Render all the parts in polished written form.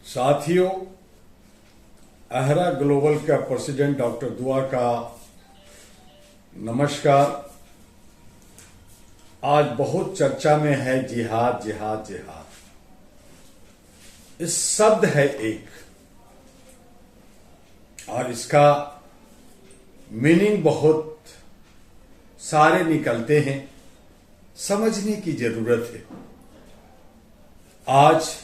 साथियों, अहरा ग्लोबल का president doctor दुआ का नमस्कार। आज बहुत चर्चा में है जिहाद जिहाद जिहाद। इस शब्द है एक और इसका मीनिंग बहुत सारे निकलते हैं, समझने की जरूरत है। आज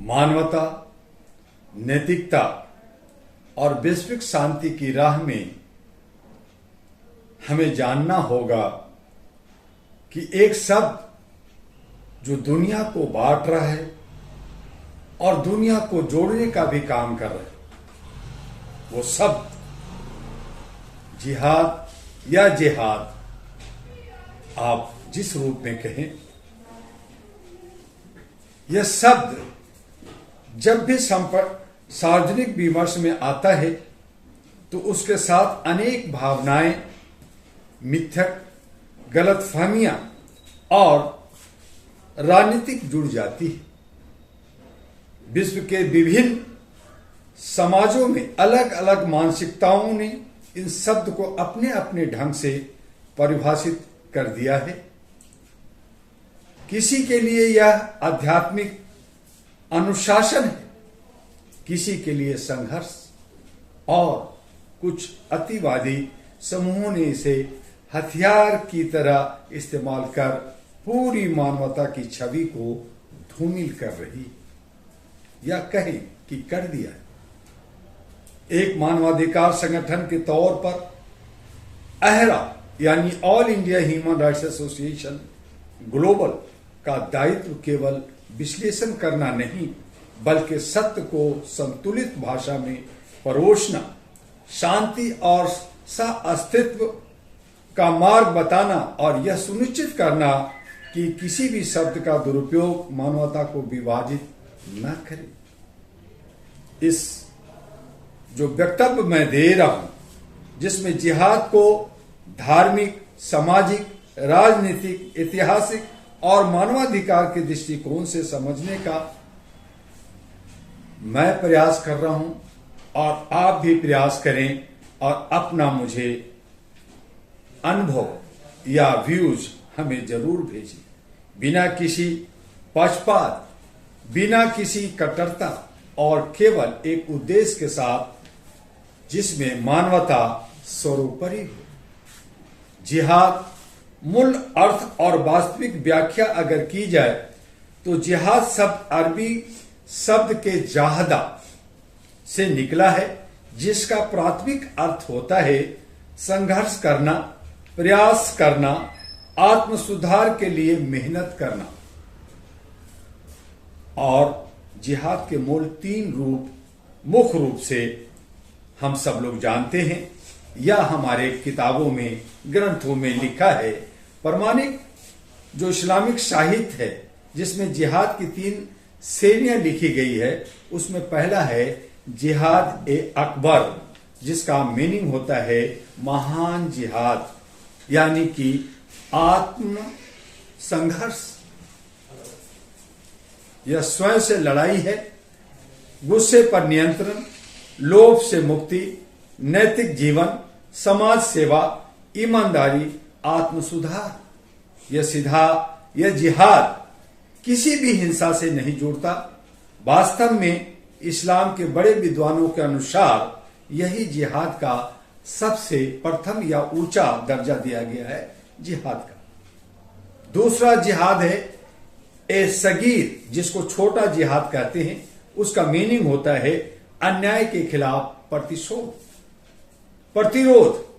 मानवता, नैतिकता और वैश्विक शांति की राह में हमें जानना होगा कि एक शब्द जो दुनिया को बांट रहा है और दुनिया को जोड़ने का भी काम कर रहा है, वो शब्द जिहाद या जिहाद, आप जिस रूप में कहें, यह शब्द जब भी सार्वजनिक विमर्श में आता है तो उसके साथ अनेक भावनाएं, मिथक, गलतफहमियां और राजनीतिक जुड़ जाती है। विश्व के विभिन्न समाजों में अलग अलग मानसिकताओं ने इन शब्द को अपने अपने ढंग से परिभाषित कर दिया है। किसी के लिए यह आध्यात्मिक अनुशासन है, किसी के लिए संघर्ष, और कुछ अतिवादी समूहों ने इसे हथियार की तरह इस्तेमाल कर पूरी मानवता की छवि को धूमिल कर रही, या कहें कि कर दिया है। एक मानवाधिकार संगठन के तौर पर अहरा यानी all India human rights association global का दायित्व केवल विश्लेषण करना नहीं, बल्कि सत्य को संतुलित भाषा में परोसना, शांति और सह-अस्तित्व का मार्ग बताना और यह सुनिश्चित करना कि किसी भी शब्द का दुरुपयोग मानवता को विभाजित न करे। इस जो वक्तव्य मैं दे रहा हूं, जिसमें जिहाद को धार्मिक, सामाजिक, राजनीतिक, ऐतिहासिक और मानवाधिकार के दृष्टिकोण से समझने का मैं प्रयास कर रहा हूं, और आप भी प्रयास करें और अपना मुझे अनुभव या व्यूज हमें जरूर भेजें, बिना किसी पक्षपात, बिना किसी कट्टरता, और केवल एक उद्देश्य के साथ जिसमें मानवता सर्वोपरि हो। जिहाद मूल अर्थ और वास्तविक व्याख्या अगर की जाए तो जिहाद शब्द अरबी शब्द के जाहदा से निकला है, जिसका प्राथमिक अर्थ होता है संघर्ष करना, प्रयास करना, आत्म सुधार के लिए मेहनत करना। और जिहाद के मूल तीन रूप मुख्य रूप से हम सब लोग जानते हैं, या हमारे किताबों में, ग्रंथों में लिखा है। प्रमाणिक जो इस्लामिक साहित्य है, जिसमें जिहाद की तीन श्रेणियां लिखी गई है, उसमें पहला है जिहाद ए अकबर, जिसका मीनिंग होता है महान जिहाद, यानी कि आत्म संघर्ष। यह स्वयं से लड़ाई है, गुस्से पर नियंत्रण, लोभ से मुक्ति, नैतिक जीवन, समाज सेवा, ईमानदारी, आत्म सुधार। यह जिहाद किसी भी हिंसा से नहीं जुड़ता। वास्तव में इस्लाम के बड़े विद्वानों के अनुसार यही जिहाद का सबसे प्रथम या ऊंचा दर्जा दिया गया है जिहाद का। दूसरा जिहाद है ए सगीर, जिसको छोटा जिहाद कहते हैं। उसका मीनिंग होता है अन्याय के खिलाफ प्रतिरोध।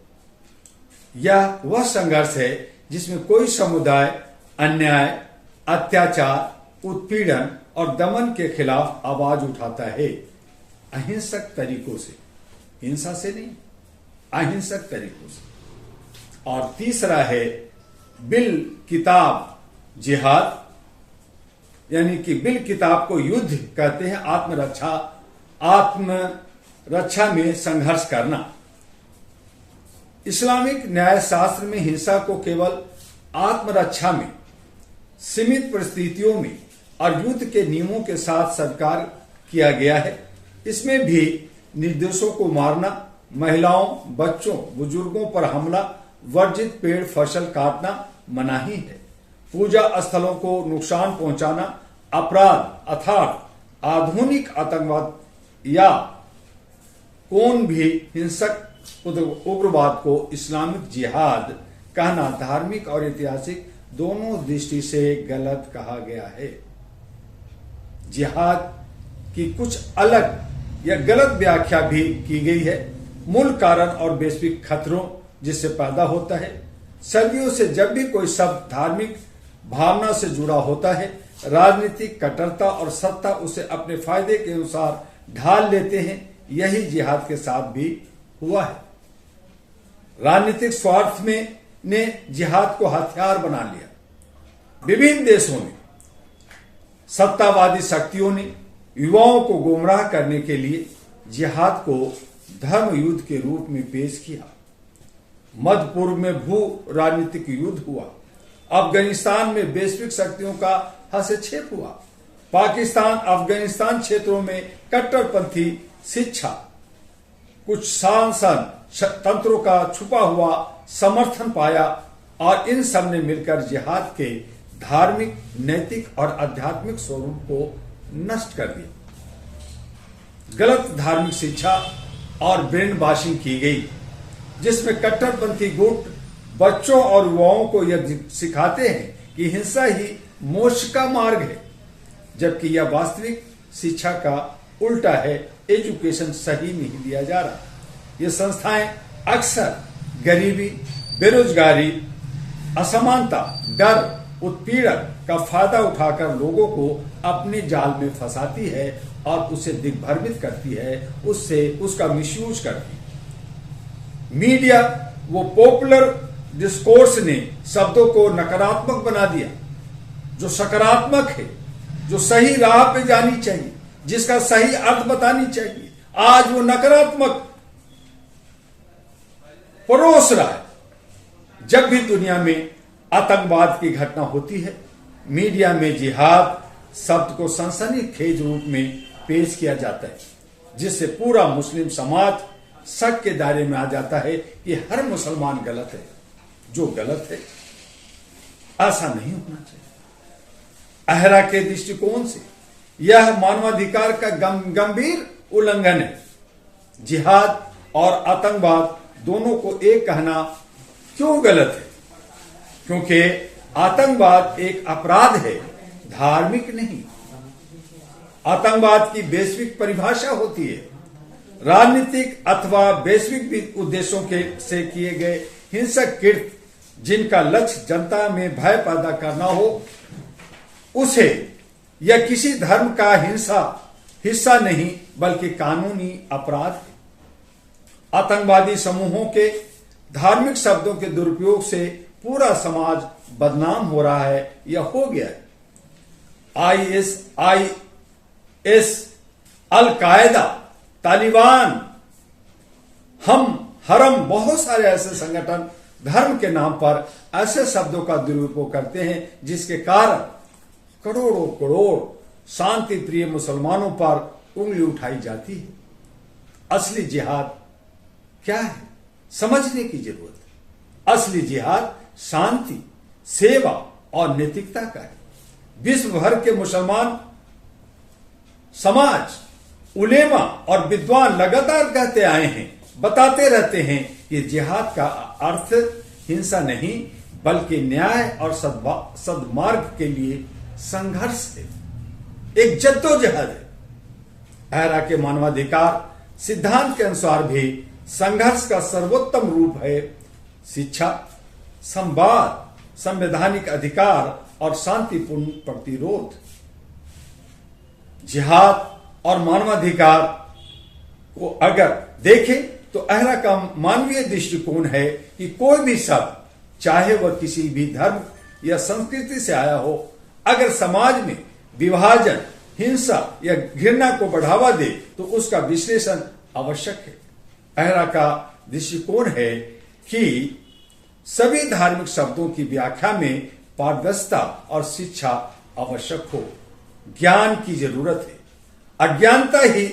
यह वह संघर्ष है जिसमें कोई समुदाय अन्याय, अत्याचार, उत्पीड़न और दमन के खिलाफ आवाज उठाता है, अहिंसक तरीकों से, हिंसा से नहीं, अहिंसक तरीकों से। और तीसरा है बिल किताब जिहाद, यानी कि बिल किताब को युद्ध कहते हैं, आत्मरक्षा में संघर्ष करना। इस्लामिक न्याय शास्त्र में हिंसा को केवल आत्मरक्षा में, सीमित परिस्थितियों में और युद्ध के नियमों के साथ संस्कार किया गया है। इसमें भी निर्दोषों को मारना, महिलाओं, बच्चों, बुजुर्गों पर हमला, वर्जित पेड़ फसल काटना मनाही है। पूजा स्थलों को नुकसान पहुंचाना अपराध अर्थात आधुनिक आतंकवाद या कौन भी हिंसक उग्रवाद को इस्लामिक जिहाद कहना धार्मिक और ऐतिहासिक दोनों दृष्टि से गलत कहा गया है। जिहाद की कुछ अलग या गलत व्याख्या भी की गई है। मूल कारण और वैश्विक खतरों जिससे पैदा होता है। सदियों से जब भी कोई शब्द धार्मिक भावना से जुड़ा होता है, राजनीतिक कट्टरता और सत्ता उसे अपने फायदे के अनुसार ढाल लेते हैं। यही जिहाद के साथ भी हुआ है। राजनीतिक स्वार्थ में ने जिहाद को हथियार बना लिया। विभिन्न देशों में सत्तावादी शक्तियों ने युवाओं को गुमराह करने के लिए जिहाद को धर्म युद्ध के रूप में पेश किया। मध्य पूर्व में भू राजनीतिक युद्ध हुआ। अफगानिस्तान में वैश्विक शक्तियों का हस्तक्षेप हुआ। पाकिस्तान अफगानिस्तान क्षेत्रों में कट्टरपंथी शिक्षा, कुछ शासन तंत्रों का छुपा हुआ समर्थन पाया और इन सब ने मिलकर जिहाद के धार्मिक, नैतिक और आध्यात्मिक स्वरूप को नष्ट कर दिया। गलत धार्मिक शिक्षा और ब्रेन वॉशिंग की गई, जिसमें कट्टरपंथी गुट बच्चों और युवाओं को यह सिखाते हैं कि हिंसा ही मोक्ष का मार्ग है, जबकि यह वास्तविक शिक्षा का उल्टा है। एजुकेशन सही नहीं दिया जा रहा। ये संस्थाएं अक्सर गरीबी, बेरोजगारी, असमानता, डर, उत्पीड़न का फायदा उठाकर लोगों को अपने जाल में फंसाती है और उसे दिग्भ्रमित करती है, उससे उसका मिसयूज करती है। मीडिया वो पॉपुलर डिस्कोर्स ने शब्दों को नकारात्मक बना दिया। जो सकारात्मक है, जो सही राह पे जानी चाहिए, जिसका सही अर्थ बतानी चाहिए, आज वो नकारात्मक परोस रहा है। जब भी दुनिया में आतंकवाद की घटना होती है, मीडिया में जिहाद शब्द को सनसनीखेज रूप में पेश किया जाता है, जिससे पूरा मुस्लिम समाज शक के दायरे में आ जाता है कि हर मुसलमान गलत है। जो गलत है ऐसा नहीं होना चाहिए। अहरा के दृष्टिकोण से यह मानवाधिकार का गंभीर उल्लंघन है। जिहाद और आतंकवाद दोनों को एक कहना क्यों गलत है? क्योंकि आतंकवाद एक अपराध है, धार्मिक नहीं। आतंकवाद की वैश्विक परिभाषा होती है। राजनीतिक अथवा वैश्विक उद्देश्यों के से किए गए हिंसक कृत्य जिनका लक्ष्य जनता में भय पैदा करना हो, उसे या किसी धर्म का हिस्सा नहीं बल्कि कानूनी अपराध है। आतंकवादी समूहों के धार्मिक शब्दों के दुरुपयोग से पूरा समाज बदनाम हो रहा है या हो गया है। आईएस, अल-कायदा, तालिबान, हरम, बहुत सारे ऐसे संगठन धर्म के नाम पर ऐसे शब्दों का दुरुपयोग करते हैं जिसके कारण करोड़ों शांति प्रिय मुसलमानों पर उंगली उठाई जाती है। असली जिहाद क्या है, समझने की जरूरत है। असली जिहाद शांति, सेवा और नैतिकता का है। विश्व भर के मुसलमान समाज, उलेमा और विद्वान लगातार कहते आए हैं, बताते रहते हैं कि जिहाद का अर्थ हिंसा नहीं बल्कि न्याय और सद्मार्ग के लिए संघर्ष है, एक जद्दोजहद है। अहरा के मानवाधिकार सिद्धांत के अनुसार भी संघर्ष का सर्वोत्तम रूप है शिक्षा, संवाद, संवैधानिक अधिकार और शांतिपूर्ण प्रतिरोध। जिहाद और मानवाधिकार को अगर देखें तो अहरा का मानवीय दृष्टिकोण है कि कोई भी शब्द, चाहे वह किसी भी धर्म या संस्कृति से आया हो, अगर समाज में विभाजन, हिंसा या घृणा को बढ़ावा दे तो उसका विश्लेषण आवश्यक है। अहरा का दृष्टिकोण है कि सभी धार्मिक शब्दों की व्याख्या में पारदर्शिता और शिक्षा आवश्यक हो। ज्ञान की जरूरत है। अज्ञानता ही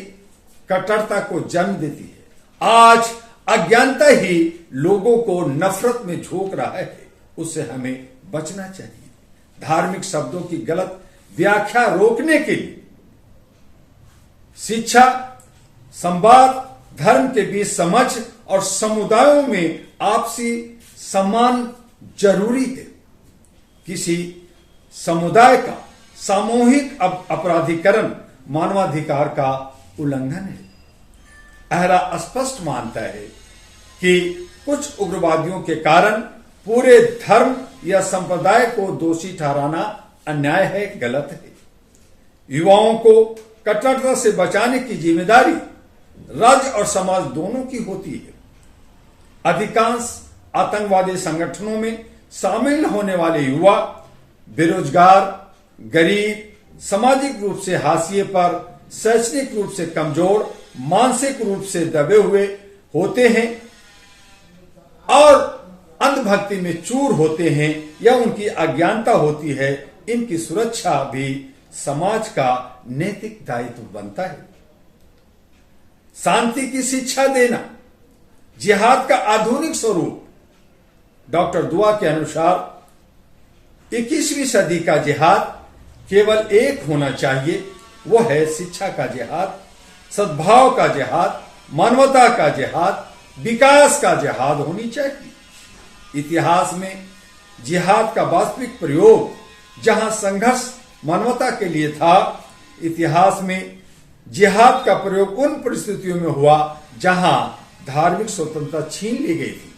कट्टरता को जन्म देती है। आज अज्ञानता ही लोगों को नफरत में झोंक रहा है, उससे हमें बचना चाहिए। धार्मिक शब्दों की गलत व्याख्या रोकने के लिए शिक्षा, संवाद, धर्म के बीच समझ और समुदायों में आपसी सम्मान जरूरी है। किसी समुदाय का सामूहिक अपराधीकरण मानवाधिकार का उल्लंघन है। अहरा स्पष्ट मानता है कि कुछ उग्रवादियों के कारण पूरे धर्म या संप्रदाय को दोषी ठहराना अन्याय है, गलत है। युवाओं को कट्टरता से बचाने की जिम्मेदारी राज्य और समाज दोनों की होती है। अधिकांश आतंकवादी संगठनों में शामिल होने वाले युवा बेरोजगार, गरीब, सामाजिक रूप से हाशिए पर, शैक्षणिक रूप से कमजोर, मानसिक रूप से दबे हुए होते हैं और अंधभक्ति में चूर होते हैं या उनकी अज्ञानता होती है। इनकी सुरक्षा भी समाज का नैतिक दायित्व बनता है। शांति की शिक्षा देना जिहाद का आधुनिक स्वरूप। डॉक्टर दुआ के अनुसार 21वीं सदी का जिहाद केवल एक होना चाहिए, वो है शिक्षा का जिहाद, सद्भाव का जिहाद, मानवता का जिहाद, विकास का जिहाद होनी चाहिए। इतिहास में जिहाद का वास्तविक प्रयोग जहां संघर्ष मानवता के लिए था, इतिहास में जिहाद का प्रयोग उन परिस्थितियों में हुआ जहां धार्मिक स्वतंत्रता छीन ली गई थी,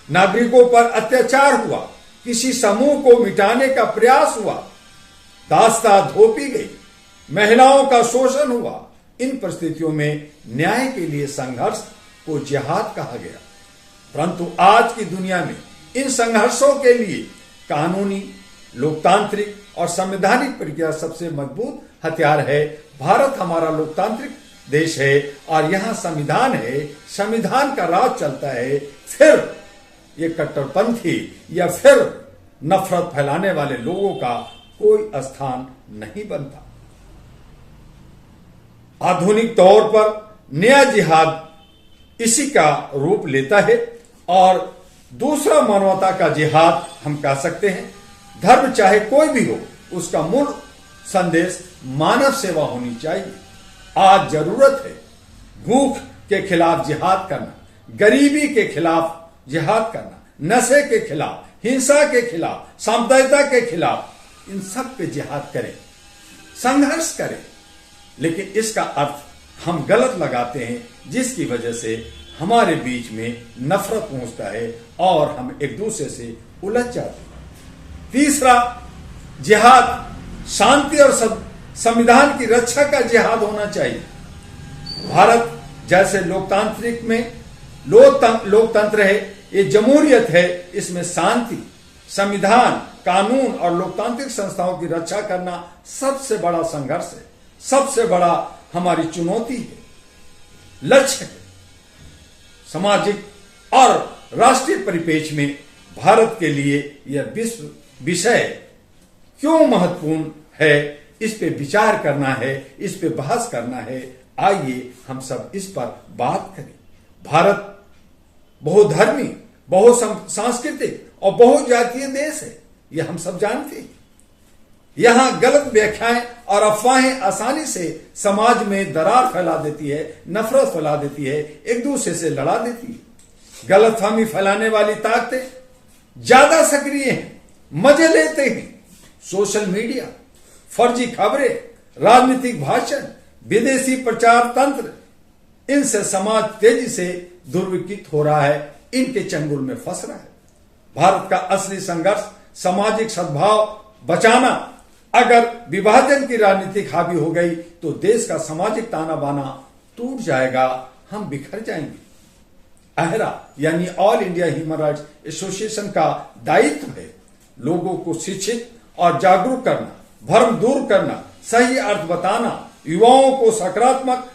नागरिकों पर अत्याचार हुआ, किसी समूह को मिटाने का प्रयास हुआ, दास्ता थोपी गई, महिलाओं का शोषण हुआ। इन परिस्थितियों में न्याय के लिए संघर्ष को जिहाद कहा गया। परंतु आज की दुनिया में इन संघर्षों के लिए कानूनी, लोकतांत्रिक और संवैधानिक प्रक्रिया सबसे मजबूत हथियार है। भारत हमारा लोकतांत्रिक देश है और यहां संविधान है, संविधान का राज चलता है। फिर ये कट्टरपंथी या फिर नफरत फैलाने वाले लोगों का कोई स्थान नहीं बनता। आधुनिक तौर पर नया जिहाद इसी का रूप लेता है और दूसरा मानवता का जिहाद हम कह सकते हैं। धर्म चाहे कोई भी हो, उसका मूल संदेश मानव सेवा होनी चाहिए। आज जरूरत है भूख के खिलाफ जिहाद करना, गरीबी के खिलाफ जिहाद करना, नशे के खिलाफ, हिंसा के खिलाफ, सांप्रदायिकता के खिलाफ, इन सब पे जिहाद करें, संघर्ष करें। लेकिन इसका अर्थ हम गलत लगाते हैं, जिसकी वजह से हमारे बीच में नफरत पहुंचता है और हम एक दूसरे से उलझ जाते हैं। तीसरा जिहाद शांति और संविधान की रक्षा का जिहाद होना चाहिए। भारत जैसे लोकतांत्रिक में लोकतंत्र है, ये जमहूरियत है, इसमें शांति, संविधान, कानून और लोकतांत्रिक संस्थाओं की रक्षा करना सबसे बड़ा संघर्ष है, सबसे बड़ा हमारी चुनौती है, लक्ष्य है। सामाजिक और राष्ट्रीय परिप्रेक्ष्य में भारत के लिए यह विषय क्यों महत्वपूर्ण है, इस पे विचार करना है, इस पे बहस करना है। आइए हम सब इस पर बात करें। भारत बहुधर्मी, बहुसांस्कृतिक और बहुजातीय देश है, यह हम सब जानते हैं। यहां गलत व्याख्याएं और अफवाहें आसानी से समाज में दरार फैला देती है, नफरत फैला देती है, एक दूसरे से लड़ा देती है। गलतफहमी फैलाने वाली ताकतें ज्यादा सक्रिय हैं, मजे लेते हैं। सोशल मीडिया, फर्जी खबरें, राजनीतिक भाषण, विदेशी प्रचार तंत्र, इनसे समाज तेजी से दुर्विकृत हो रहा है, इनके चंगुल में फंस रहा है। भारत का असली संघर्ष सामाजिक सद्भाव बचाना। अगर विभाजन की राजनीति हावी हो गई तो देश का सामाजिक ताना बाना टूट जाएगा, हम बिखर जाएंगे। अहरा यानी all India human rights association का दायित्व है लोगों को शिक्षित और जागरूक करना, भ्रम दूर करना, सही अर्थ बताना, युवाओं को सकारात्मक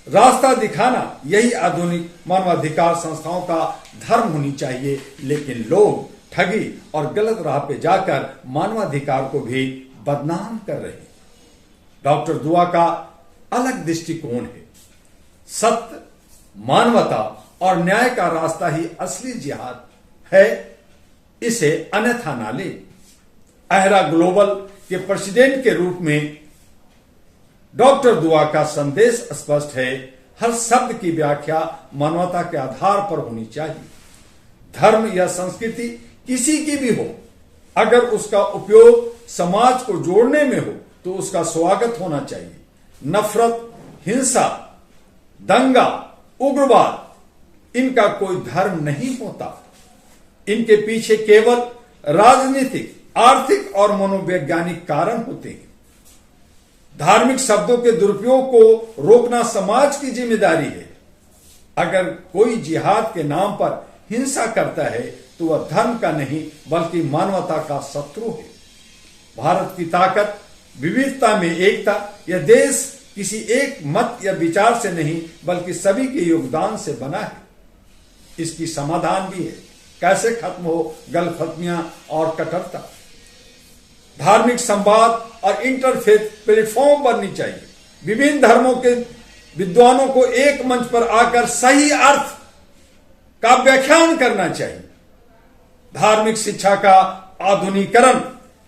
रास्ता दिखाना। यही आधुनिक मानवाधिकार संस्थाओं का धर्म होनी चाहिए। लेकिन लोग ठगी और गलत राह पे जाकर मानवाधिकार को भी बदनाम कर रहे हैं। डॉक्टर दुआ का अलग दृष्टिकोण है। सत्य, मानवता और न्याय का रास्ता ही असली जिहाद है, इसे अन्यथा ना ले। अहरा ग्लोबल के प्रेसिडेंट के रूप में डॉक्टर दुआ का संदेश स्पष्ट है। हर शब्द की व्याख्या मानवता के आधार पर होनी चाहिए। धर्म या संस्कृति किसी की भी हो, अगर उसका उपयोग समाज को जोड़ने में हो तो उसका स्वागत होना चाहिए। नफरत, हिंसा, दंगा, उग्रवाद, इनका कोई धर्म नहीं होता। इनके पीछे केवल राजनीतिक, आर्थिक और मनोवैज्ञानिक कारण होते हैं। धार्मिक शब्दों के दुरुपयोग को रोकना समाज की जिम्मेदारी है। अगर कोई जिहाद के नाम पर हिंसा करता है तो वह धर्म का नहीं बल्कि मानवता का शत्रु है। भारत की ताकत विविधता में एकता। यह देश किसी एक मत या विचार से नहीं बल्कि सभी के योगदान से बना है। इसकी समाधान भी है। कैसे खत्म हो गलतफहमियां और कट्टरता। धार्मिक संवाद और इंटरफेथ प्लेटफॉर्म बननी चाहिए। विभिन्न धर्मों के विद्वानों को एक मंच पर आकर सही अर्थ का व्याख्यान करना चाहिए। धार्मिक शिक्षा का आधुनिकीकरण,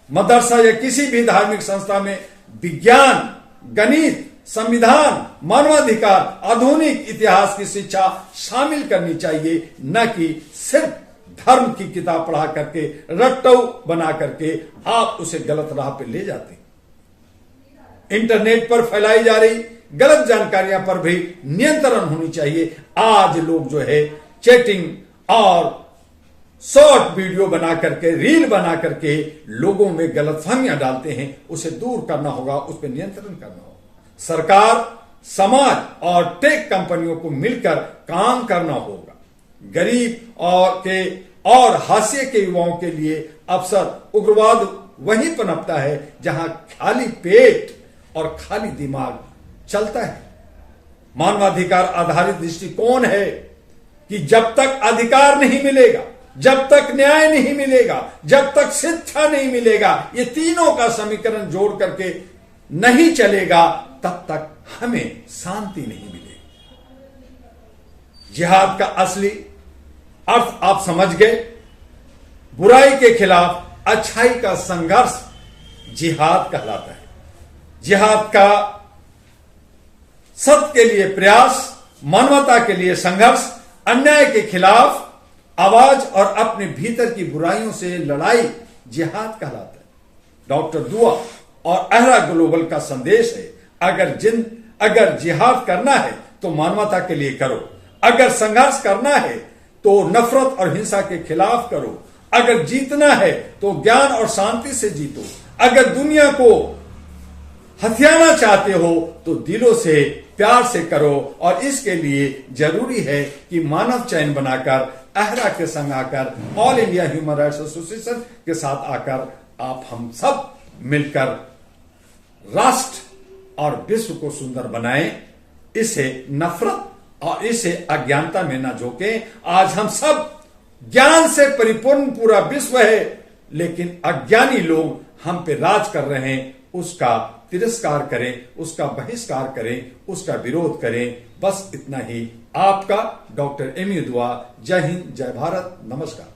मदरसा या किसी भी धार्मिक संस्था में विज्ञान, गणित, संविधान, मानवाधिकार, आधुनिक इतिहास की शिक्षा शामिल करनी चाहिए, न कि सिर्फ धर्म की किताब पढ़ा करके रट्टू बना करके आप उसे गलत राह पे ले जाते हैं। इंटरनेट पर फैलाई जा रही गलत जानकारियां पर भी नियंत्रण होनी चाहिए। आज लोग जो है चैटिंग और शॉर्ट वीडियो बना करके, रील बना करके लोगों में गलतफहमियां डालते हैं। उसे दूर करना होगा, उस पर नियंत्रण करना होगा। सरकार, समाज और टेक कंपनियों को मिलकर काम करना होगा। गरीब और हाशिए के युवाओं के लिए अवसर। उग्रवाद वहीं पनपता है जहां खाली पेट और खाली दिमाग चलता है। मानवाधिकार आधारित दृष्टिकोण है कि जब तक अधिकार नहीं मिलेगा, जब तक न्याय नहीं मिलेगा, जब तक शिक्षा नहीं मिलेगा, ये तीनों का समीकरण जोड़ करके नहीं चलेगा, तब तक हमें शांति नहीं मिलेगी। जिहाद का असली अर्थ आप समझ गए। बुराई के खिलाफ अच्छाई का संघर्ष जिहाद कहलाता है। जिहाद का सत्य के लिए प्रयास, मानवता के लिए संघर्ष, अन्याय के खिलाफ आवाज और अपने भीतर की बुराइयों से लड़ाई जिहाद कहलाता है। डॉक्टर दुआ और अहरा ग्लोबल का संदेश है, अगर जिहाद करना है तो मानवता के लिए करो। अगर संघर्ष करना है तो नफरत और हिंसा के खिलाफ करो। अगर जीतना है तो ज्ञान और शांति से जीतो। अगर दुनिया को हथियाना चाहते हो तो दिलों से प्यार से करो। और इसके लिए जरूरी है कि मानव चैन बनाकर, अहरा के संग आकर, all India human rights association के साथ आकर आप हम सब मिलकर राष्ट्र और विश्व को सुंदर बनाएं। इसे नफरत और इसे अज्ञानता में न झोंके। आज हम सब ज्ञान से परिपूर्ण पूरा विश्व है, लेकिन अज्ञानी लोग हम पे राज कर रहे हैं। उसका तिरस्कार करें, उसका बहिष्कार करें, उसका विरोध करें। बस इतना ही। आपका डॉक्टर एमी दुआ। जय हिंद, जय भारत, नमस्कार।